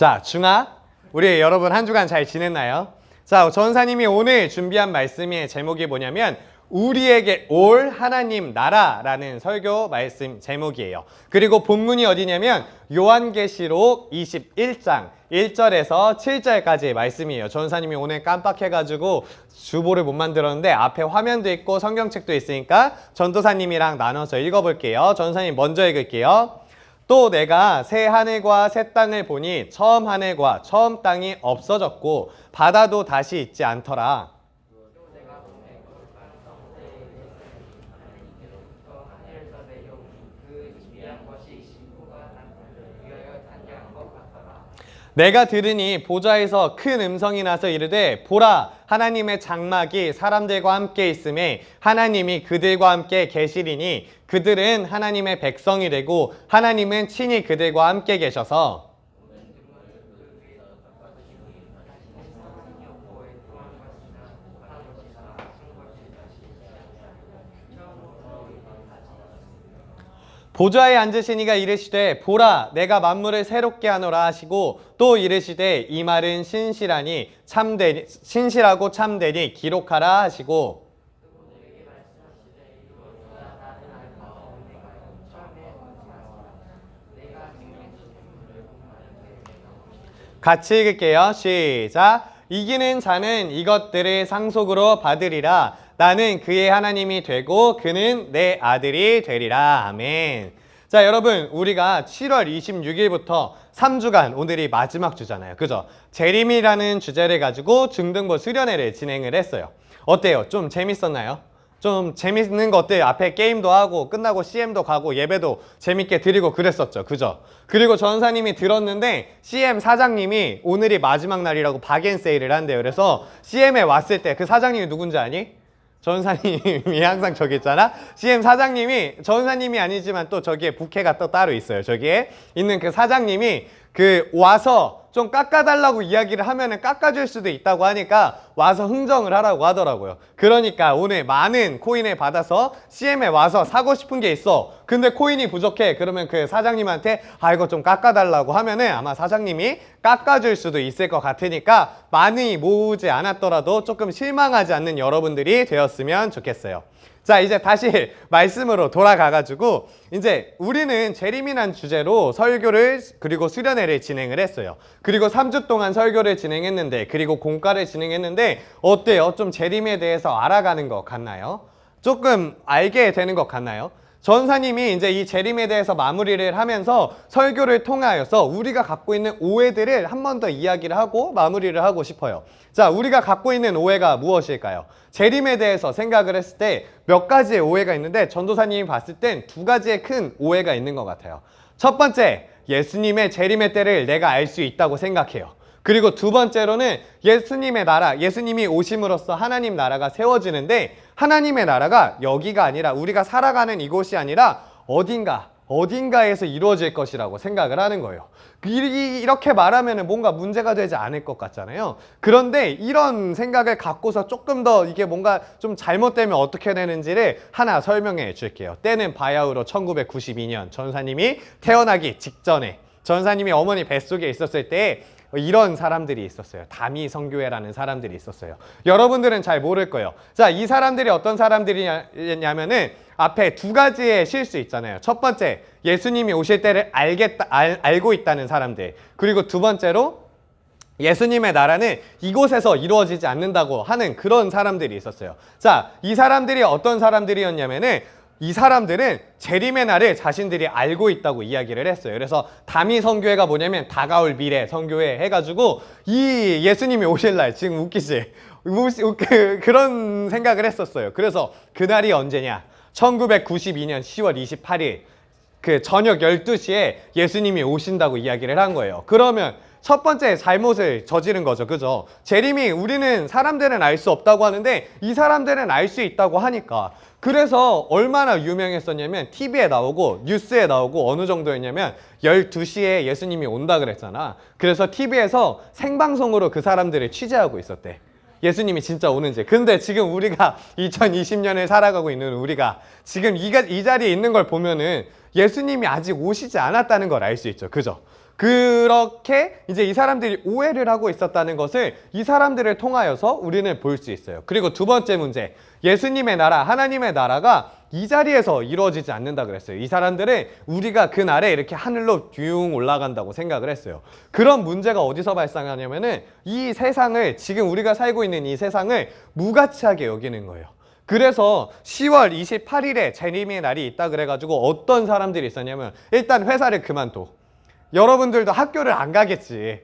자, 중아, 우리 여러분 한 주간 잘 지냈나요? 자, 전사님이 오늘 준비한 말씀의 제목이 뭐냐면 우리에게 올 하나님 나라라는 설교 말씀 제목이에요. 그리고 본문이 어디냐면 요한계시록 21장 1절에서 7절까지의 말씀이에요. 전사님이 오늘 깜빡해가지고 주보를 못 만들었는데 앞에 화면도 있고 성경책도 있으니까 전도사님이랑 나눠서 읽어볼게요. 전사님 먼저 읽을게요. 또 내가 새 하늘과 새 땅을 보니 처음 하늘과 처음 땅이 없어졌고 바다도 다시 있지 않더라. 내가 들으니 보좌에서 큰 음성이 나서 이르되 보라 하나님의 장막이 사람들과 함께 있음에 하나님이 그들과 함께 계시리니 그들은 하나님의 백성이 되고 하나님은 친히 그들과 함께 계셔서 보좌에 앉으신 이가 이르시되 보라 내가 만물을 새롭게 하노라 하시고 또 이르시되 이 말은 신실하니 신실하고 참되니 기록하라 하시고 같이 읽을게요. 시작. 이기는 자는 이것들을 상속으로 받으리라. 나는 그의 하나님이 되고 그는 내 아들이 되리라. 아멘. 자, 여러분 우리가 7월 26일부터 3주간 오늘이 마지막 주잖아요. 그죠? 재림이라는 주제를 가지고 중등부 수련회를 진행을 했어요. 어때요? 좀 재밌었나요? 좀 재밌는 것들 앞에 게임도 하고 끝나고 CM도 가고 예배도 재밌게 드리고 그랬었죠. 그죠? 그리고 전사님이 들었는데 CM 사장님이 오늘이 마지막 날이라고 박앤세일을 한대요. 그래서 CM에 왔을 때 그 사장님이 누군지 아니? 전사님이 항상 저기 있잖아. CM 사장님이 전사님이 아니지만 또 저기에 부캐가 또 따로 있어요. 저기에 있는 그 사장님이 와서 좀 깎아달라고 이야기를 하면은 깎아줄 수도 있다고 하니까 와서 흥정을 하라고 하더라고요. 그러니까 오늘 많은 코인을 받아서 CM에 와서 사고 싶은 게 있어. 근데 코인이 부족해. 그러면 그 사장님한테 이거 좀 깎아달라고 하면은 아마 사장님이 깎아줄 수도 있을 것 같으니까 많이 모으지 않았더라도 조금 실망하지 않는 여러분들이 되었으면 좋겠어요. 자, 이제 다시 말씀으로 돌아가가지고 이제 우리는 재림이란 주제로 설교를 그리고 수련회를 진행을 했어요. 그리고 3주 동안 설교를 진행했는데 그리고 공과를 진행했는데 어때요? 좀 재림에 대해서 알아가는 것 같나요? 조금 알게 되는 것 같나요? 전사님이 이제 이 재림에 대해서 마무리를 하면서 설교를 통하여서 우리가 갖고 있는 오해들을 한 번 더 이야기를 하고 마무리를 하고 싶어요. 자, 우리가 갖고 있는 오해가 무엇일까요? 재림에 대해서 생각을 했을 때 몇 가지의 오해가 있는데 전도사님이 봤을 땐 두 가지의 큰 오해가 있는 것 같아요. 첫 번째, 예수님의 재림의 때를 내가 알 수 있다고 생각해요. 그리고 두 번째로는 예수님의 나라, 예수님이 오심으로써 하나님 나라가 세워지는데 하나님의 나라가 여기가 아니라 우리가 살아가는 이곳이 아니라 어딘가에서 이루어질 것이라고 생각을 하는 거예요. 이렇게 말하면 뭔가 문제가 되지 않을 것 같잖아요. 그런데 이런 생각을 갖고서 조금 더 이게 뭔가 좀 잘못되면 어떻게 되는지를 하나 설명해 줄게요. 때는 바야흐로 1992년 전사님이 태어나기 직전에 전사님이 어머니 뱃속에 있었을 때 이런 사람들이 있었어요. 다미 성교회라는 사람들이 있었어요. 여러분들은 잘 모를 거예요. 자, 이 사람들이 어떤 사람들이냐면은 앞에 두 가지의 실수 있잖아요. 첫 번째, 예수님이 오실 때를 알고 있다는 사람들. 그리고 두 번째로 예수님의 나라는 이곳에서 이루어지지 않는다고 하는 그런 사람들이 있었어요. 자, 이 사람들이 어떤 사람들이었냐면은 이 사람들은 재림의 날을 자신들이 알고 있다고 이야기를 했어요. 그래서 다미 성교회가 뭐냐면 다가올 미래 성교회 해가지고 이 예수님이 오실 날, 지금 웃기지? 그런 생각을 했었어요. 그래서 그날이 언제냐? 1992년 10월 28일 그 저녁 12시에 예수님이 오신다고 이야기를 한 거예요. 그러면 첫 번째 잘못을 저지른 거죠. 그죠? 재림이 우리는 사람들은 알 수 없다고 하는데 이 사람들은 알 수 있다고 하니까. 그래서 얼마나 유명했었냐면 TV에 나오고 뉴스에 나오고 어느 정도였냐면 12시에 예수님이 온다 그랬잖아. 그래서 TV에서 생방송으로 그 사람들을 취재하고 있었대. 예수님이 진짜 오는지. 근데 지금 우리가 2020년을 살아가고 있는 우리가 지금 이 자리에 있는 걸 보면은 예수님이 아직 오시지 않았다는 걸 알 수 있죠. 그죠? 그렇게 이제 이 사람들이 오해를 하고 있었다는 것을 이 사람들을 통하여서 우리는 볼 수 있어요. 그리고 두 번째 문제, 예수님의 나라, 하나님의 나라가 이 자리에서 이루어지지 않는다 그랬어요. 이 사람들은 우리가 그 날에 이렇게 하늘로 듀웅 올라간다고 생각을 했어요. 그런 문제가 어디서 발생하냐면은 이 세상을, 지금 우리가 살고 있는 이 세상을 무가치하게 여기는 거예요. 그래서 10월 28일에 재림의 날이 있다 그래가지고 어떤 사람들이 있었냐면, 일단 회사를 그만둬. 여러분들도 학교를 안 가겠지.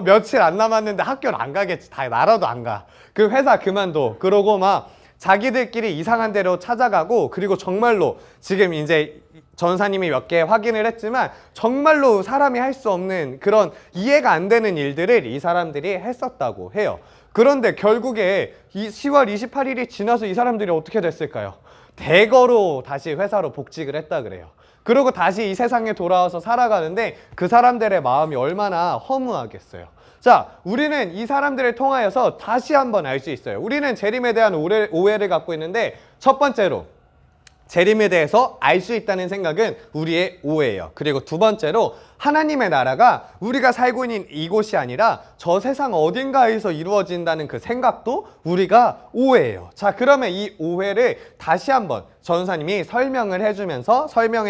며칠 안 남았는데 학교를 안 가겠지. 다 나라도 안 가. 그 회사 그만둬. 그러고 막 자기들끼리 이상한 데로 찾아가고, 그리고 정말로 지금 이제 전사님이 몇 개 확인을 했지만 정말로 사람이 할 수 없는 그런 이해가 안 되는 일들을 이 사람들이 했었다고 해요. 그런데 결국에 이 10월 28일이 지나서 이 사람들이 어떻게 됐을까요? 대거로 다시 회사로 복직을 했다 그래요. 그리고 다시 이 세상에 돌아와서 살아가는데 그 사람들의 마음이 얼마나 허무하겠어요. 자, 우리는 이 사람들을 통하여서 다시 한번 알 수 있어요. 우리는 재림에 대한 오해를 갖고 있는데, 첫 번째로 재림에 대해서 알 수 있다는 생각은 우리의 오해예요. 그리고 두 번째로 하나님의 나라가 우리가 살고 있는 이곳이 아니라 저 세상 어딘가에서 이루어진다는 그 생각도 우리가 오해예요. 자, 그러면 이 오해를 다시 한번 전사님이 설명해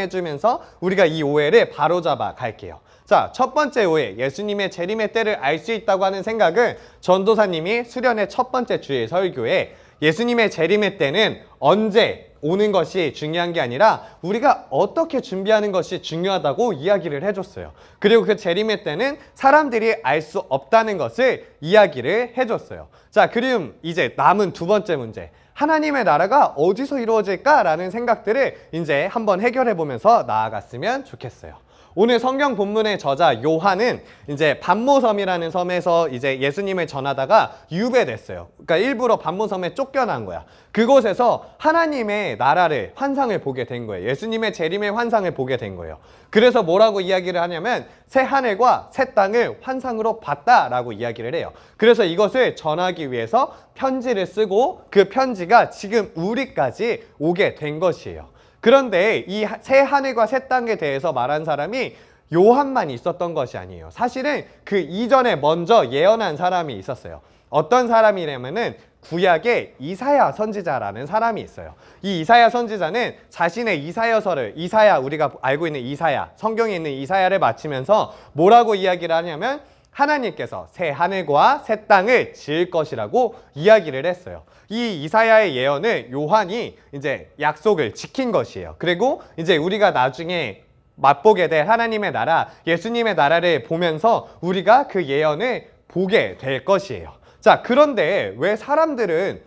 주면서 우리가 이 오해를 바로잡아 갈게요. 자, 첫 번째 오해, 예수님의 재림의 때를 알 수 있다고 하는 생각은 전도사님이 수련의 첫 번째 주일 설교에 예수님의 재림의 때는 언제 오는 것이 중요한 게 아니라 우리가 어떻게 준비하는 것이 중요하다고 이야기를 해줬어요. 그리고 그 재림의 때는 사람들이 알 수 없다는 것을 이야기를 해줬어요. 자, 그럼 이제 남은 두 번째 문제, 하나님의 나라가 어디서 이루어질까라는 생각들을 이제 한번 해결해 보면서 나아갔으면 좋겠어요. 오늘 성경 본문의 저자 요한은 이제 반모섬이라는 섬에서 이제 예수님을 전하다가 유배됐어요. 그러니까 일부러 반모섬에 쫓겨난 거야. 그곳에서 하나님의 나라를, 환상을 보게 된 거예요. 예수님의 재림의 환상을 보게 된 거예요. 그래서 뭐라고 이야기를 하냐면 새 하늘과 새 땅을 환상으로 봤다라고 이야기를 해요. 그래서 이것을 전하기 위해서 편지를 쓰고 그 편지가 지금 우리까지 오게 된 것이에요. 그런데 이 새 하늘과 새 땅에 대해서 말한 사람이 요한만 있었던 것이 아니에요. 사실은 그 이전에 먼저 예언한 사람이 있었어요. 어떤 사람이냐면은 구약의 이사야 선지자라는 사람이 있어요. 이 이사야 선지자는 자신의 이사야서를, 우리가 알고 있는 이사야, 성경에 있는 이사야를 마치면서 뭐라고 이야기를 하냐면 하나님께서 새 하늘과 새 땅을 지을 것이라고 이야기를 했어요. 이 이사야의 예언을 요한이 이제 약속을 지킨 것이에요. 그리고 이제 우리가 나중에 맛보게 될 하나님의 나라, 예수님의 나라를 보면서 우리가 그 예언을 보게 될 것이에요. 자, 그런데 왜 사람들은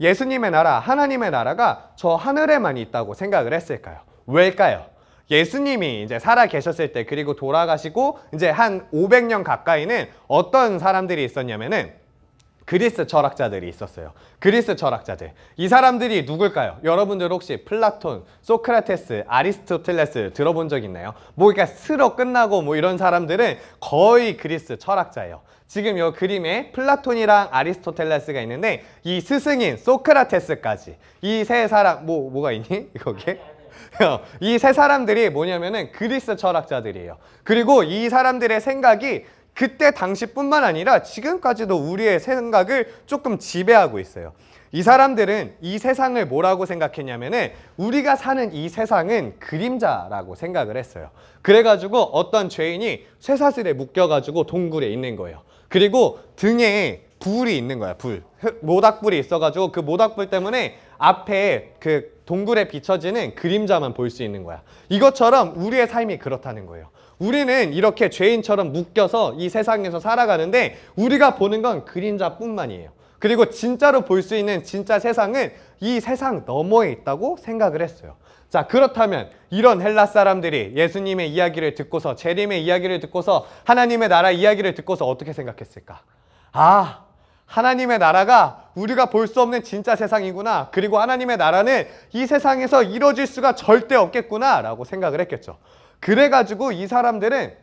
예수님의 나라, 하나님의 나라가 저 하늘에만 있다고 생각을 했을까요? 왜일까요? 예수님이 이제 살아 계셨을 때, 그리고 돌아가시고 이제 한 500년 가까이는 어떤 사람들이 있었냐면은 그리스 철학자들이 있었어요. 그리스 철학자들. 이 사람들이 누굴까요? 여러분들 혹시 플라톤, 소크라테스, 아리스토텔레스 들어본 적 있나요? 뭐 그러니까 스로 끝나고 뭐 이런 사람들은 거의 그리스 철학자예요. 지금 이 그림에 플라톤이랑 아리스토텔레스가 있는데 이 스승인 소크라테스까지 이 세 사람 뭐가 있니? 거기에? 이 세 사람들이 뭐냐면은 그리스 철학자들이에요. 그리고 이 사람들의 생각이 그때 당시뿐만 아니라 지금까지도 우리의 생각을 조금 지배하고 있어요. 이 사람들은 이 세상을 뭐라고 생각했냐면은 우리가 사는 이 세상은 그림자라고 생각을 했어요. 그래가지고 어떤 죄인이 쇠사슬에 묶여가지고 동굴에 있는 거예요. 그리고 등에 불이 있는 거야. 모닥불이 있어가지고 그 모닥불 때문에 앞에 그 동굴에 비춰지는 그림자만 볼 수 있는 거야. 이것처럼 우리의 삶이 그렇다는 거예요. 우리는 이렇게 죄인처럼 묶여서 이 세상에서 살아가는데 우리가 보는 건 그림자뿐만이에요. 그리고 진짜로 볼 수 있는 진짜 세상은 이 세상 너머에 있다고 생각을 했어요. 자, 그렇다면 이런 헬라 사람들이 예수님의 이야기를 듣고서, 재림의 이야기를 듣고서, 하나님의 나라 이야기를 듣고서 어떻게 생각했을까? 아, 하나님의 나라가 우리가 볼 수 없는 진짜 세상이구나. 그리고 하나님의 나라는 이 세상에서 이루어질 수가 절대 없겠구나 라고 생각을 했겠죠. 그래가지고 이 사람들은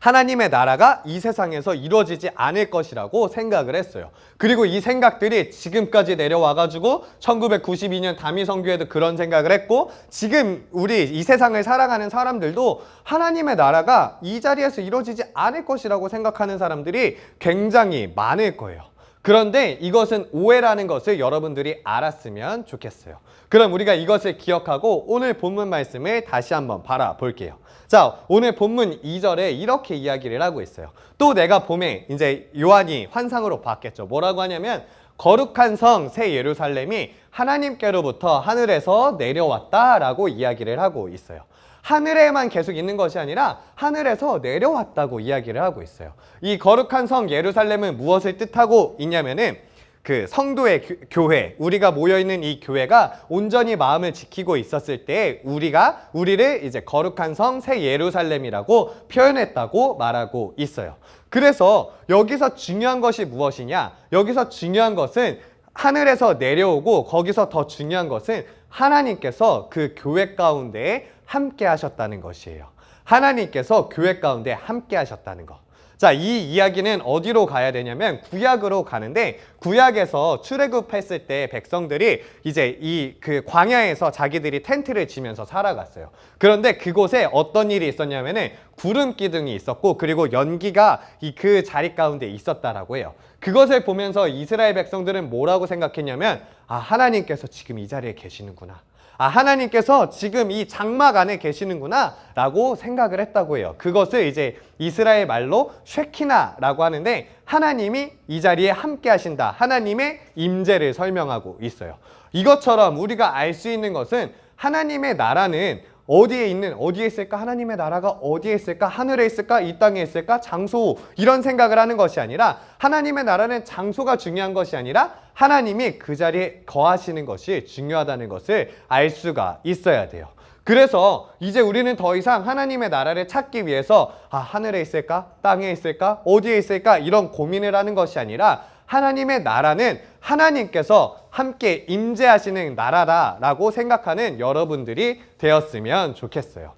하나님의 나라가 이 세상에서 이루어지지 않을 것이라고 생각을 했어요. 그리고 이 생각들이 지금까지 내려와가지고 1992년 다미성교회도 그런 생각을 했고, 지금 우리 이 세상을 살아가는 사람들도 하나님의 나라가 이 자리에서 이루어지지 않을 것이라고 생각하는 사람들이 굉장히 많을 거예요. 그런데 이것은 오해라는 것을 여러분들이 알았으면 좋겠어요. 그럼 우리가 이것을 기억하고 오늘 본문 말씀을 다시 한번 바라볼게요. 자, 오늘 본문 2절에 이렇게 이야기를 하고 있어요. 또 내가 봄에 이제 요한이 환상으로 봤겠죠. 뭐라고 하냐면 거룩한 성 새 예루살렘이 하나님께로부터 하늘에서 내려왔다라고 이야기를 하고 있어요. 하늘에만 계속 있는 것이 아니라 하늘에서 내려왔다고 이야기를 하고 있어요. 이 거룩한 성 예루살렘은 무엇을 뜻하고 있냐면은 그 성도의 교회, 우리가 모여있는 이 교회가 온전히 마음을 지키고 있었을 때 우리를 이제 거룩한 성 새 예루살렘이라고 표현했다고 말하고 있어요. 그래서 여기서 중요한 것이 무엇이냐? 여기서 중요한 것은 하늘에서 내려오고, 거기서 더 중요한 것은 하나님께서 그 교회 가운데에 함께 하셨다는 것이에요. 하나님께서 교회 가운데 함께 하셨다는 것. 자, 이 이야기는 어디로 가야 되냐면 구약으로 가는데, 구약에서 출애굽했을 때 백성들이 이제 그 광야에서 자기들이 텐트를 치면서 살아갔어요. 그런데 그곳에 어떤 일이 있었냐면은 구름 기둥이 있었고, 그리고 연기가 그 자리 가운데 있었다라고 해요. 그것을 보면서 이스라엘 백성들은 뭐라고 생각했냐면, 아, 하나님께서 지금 이 자리에 계시는구나. 아, 하나님께서 지금 이 장막 안에 계시는구나 라고 생각을 했다고 해요. 그것을 이제 이스라엘 말로 쉐키나라고 하는데, 하나님이 이 자리에 함께 하신다, 하나님의 임재를 설명하고 있어요. 이것처럼 우리가 알 수 있는 것은 하나님의 나라는 어디에 있을까? 하나님의 나라가 어디에 있을까? 하늘에 있을까? 이 땅에 있을까? 장소, 이런 생각을 하는 것이 아니라, 하나님의 나라는 장소가 중요한 것이 아니라 하나님이 그 자리에 거하시는 것이 중요하다는 것을 알 수가 있어야 돼요. 그래서 이제 우리는 더 이상 하나님의 나라를 찾기 위해서 하늘에 있을까? 땅에 있을까? 어디에 있을까? 이런 고민을 하는 것이 아니라, 하나님의 나라는 하나님께서 함께 임재하시는 나라다라고 생각하는 여러분들이 되었으면 좋겠어요.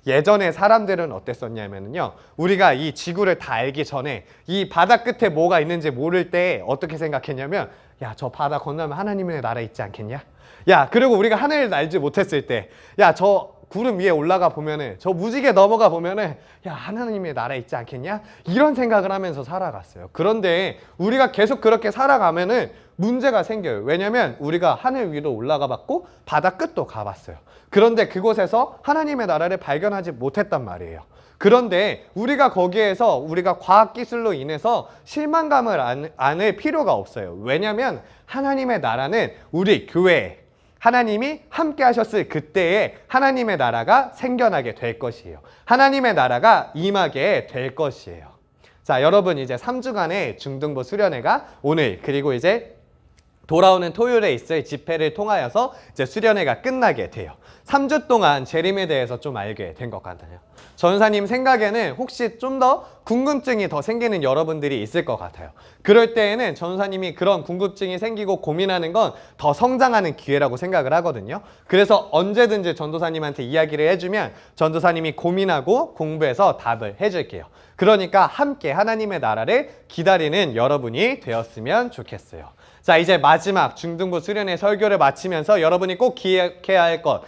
예전에 사람들은 어땠었냐면요, 우리가 이 지구를 다 알기 전에 이 바다 끝에 뭐가 있는지 모를 때 어떻게 생각했냐면, 야, 저 바다 건너면 하나님의 나라 있지 않겠냐? 야, 그리고 우리가 하늘을 날지 못했을 때, 야, 저 구름 위에 올라가 보면은, 저 무지개 넘어가 보면은, 야, 하나님의 나라 있지 않겠냐? 이런 생각을 하면서 살아갔어요. 그런데 우리가 계속 그렇게 살아가면은 문제가 생겨요. 왜냐면 우리가 하늘 위로 올라가 봤고 바다 끝도 가봤어요. 그런데 그곳에서 하나님의 나라를 발견하지 못했단 말이에요. 그런데 우리가 거기에서 우리가 과학기술로 인해서 실망감을 안을 필요가 없어요. 왜냐면 하나님의 나라는 우리 교회, 하나님이 함께 하셨을 그때에 하나님의 나라가 생겨나게 될 것이에요. 하나님의 나라가 임하게 될 것이에요. 자, 여러분, 이제 3주간의 중등부 수련회가 오늘, 그리고 이제 돌아오는 토요일에 있을 집회를 통하여서 이제 수련회가 끝나게 돼요. 3주 동안 재림에 대해서 좀 알게 된 것 같아요. 전사님 생각에는 혹시 좀 더 궁금증이 더 생기는 여러분들이 있을 것 같아요. 그럴 때에는 전사님이 그런 궁금증이 생기고 고민하는 건 더 성장하는 기회라고 생각을 하거든요. 그래서 언제든지 전도사님한테 이야기를 해주면 전도사님이 고민하고 공부해서 답을 해줄게요. 그러니까 함께 하나님의 나라를 기다리는 여러분이 되었으면 좋겠어요. 자, 이제 마지막 중등부 수련회 설교를 마치면서 여러분이 꼭 기억해야 할 것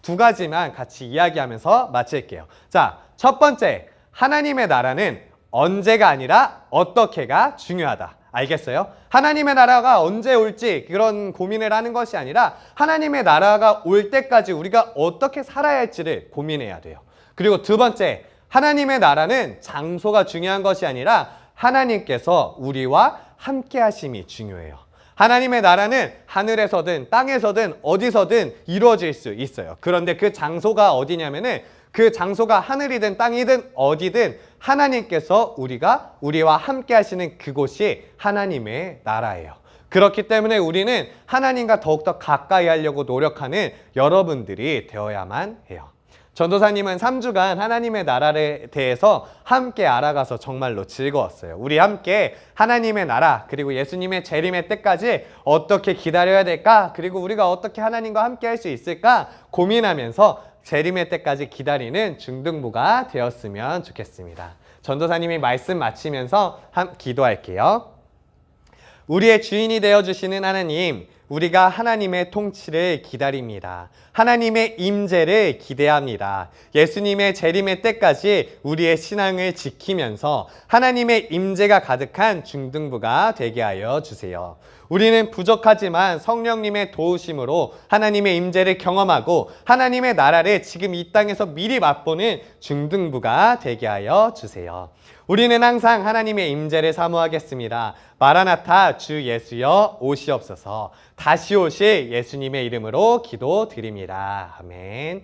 두 가지만 같이 이야기하면서 마칠게요. 자, 첫 번째, 하나님의 나라는 언제가 아니라 어떻게가 중요하다. 알겠어요? 하나님의 나라가 언제 올지 그런 고민을 하는 것이 아니라, 하나님의 나라가 올 때까지 우리가 어떻게 살아야 할지를 고민해야 돼요. 그리고 두 번째, 하나님의 나라는 장소가 중요한 것이 아니라 하나님께서 우리와 함께 하심이 중요해요. 하나님의 나라는 하늘에서든 땅에서든 어디서든 이루어질 수 있어요. 그런데 그 장소가 어디냐면은, 그 장소가 하늘이든 땅이든 어디든 하나님께서 우리와 함께 하시는 그곳이 하나님의 나라예요. 그렇기 때문에 우리는 하나님과 더욱더 가까이 하려고 노력하는 여러분들이 되어야만 해요. 전도사님은 3주간 하나님의 나라에 대해서 함께 알아가서 정말로 즐거웠어요. 우리 함께 하나님의 나라 그리고 예수님의 재림의 때까지 어떻게 기다려야 될까? 그리고 우리가 어떻게 하나님과 함께 할 수 있을까? 고민하면서 재림의 때까지 기다리는 중등부가 되었으면 좋겠습니다. 전도사님이 말씀 마치면서 기도할게요. 우리의 주인이 되어주시는 하나님, 우리가 하나님의 통치를 기다립니다. 하나님의 임재를 기대합니다. 예수님의 재림의 때까지 우리의 신앙을 지키면서 하나님의 임재가 가득한 중등부가 되게 하여 주세요. 우리는 부족하지만 성령님의 도우심으로 하나님의 임재를 경험하고 하나님의 나라를 지금 이 땅에서 미리 맛보는 중등부가 되게 하여 주세요. 우리는 항상 하나님의 임재를 사모하겠습니다. 마라나타 주 예수여 오시옵소서. 다시 오실 예수님의 이름으로 기도드립니다. 아멘.